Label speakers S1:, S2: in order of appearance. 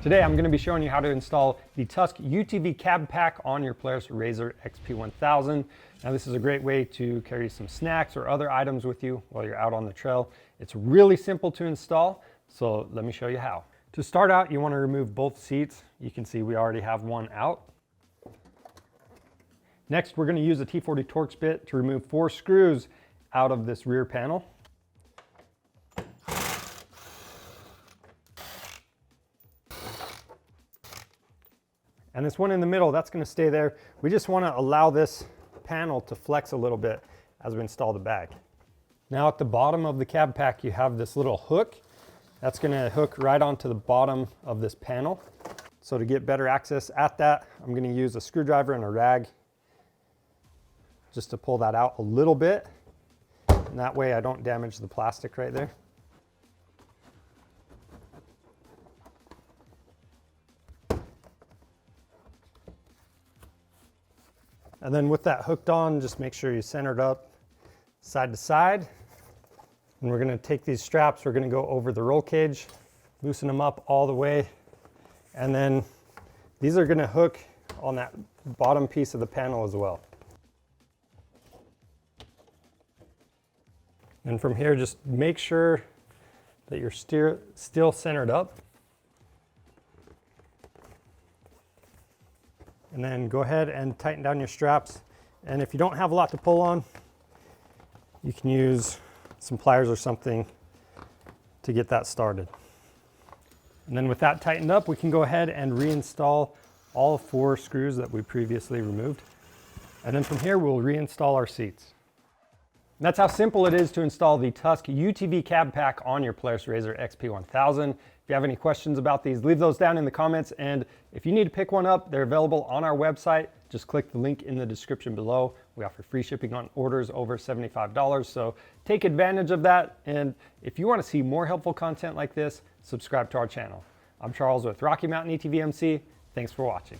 S1: Today I'm going to be showing you how to install the Tusk UTV cab pack on your Polaris RZR XP1000. Now this is a great way to carry some snacks or other items with you while you're out on the trail. It's really simple to install, so let me show you how. To start out, you want to remove both seats. You can see we already have one out. Next, we're going to use a T40 Torx bit to remove 4 screws out of this rear panel. And this one in the middle, that's going to stay there. We just want to allow this panel to flex a little bit as we install the bag. Now at the bottom of the cab pack, you have this little hook. That's going to hook right onto the bottom of this panel. So to get better access at that, I'm going to use a screwdriver and a rag just to pull that out a little bit. And that way I don't damage the plastic right there. And then with that hooked on, just make sure you center it up side to side. And we're going to take these straps, we're going to go over the roll cage, loosen them up all the way. And then these are going to hook on that bottom piece of the panel as well. And from here, just make sure that you're still centered up. And then go ahead and tighten down your straps. And if you don't have a lot to pull on, you can use some pliers or something to get that started. And then with that tightened up, we can go ahead and reinstall all 4 screws that we previously removed. And then from here, we'll reinstall our seats. And that's how simple it is to install the Tusk UTV cab pack on your Polaris RZR XP1000. If you have any questions about these, leave those down in the comments. And if you need to pick one up, they're available on our website. Just click the link in the description below. We offer free shipping on orders over $75. So take advantage of that. And if you want to see more helpful content like this, subscribe to our channel. I'm Charles with Rocky Mountain ATV MC. Thanks for watching.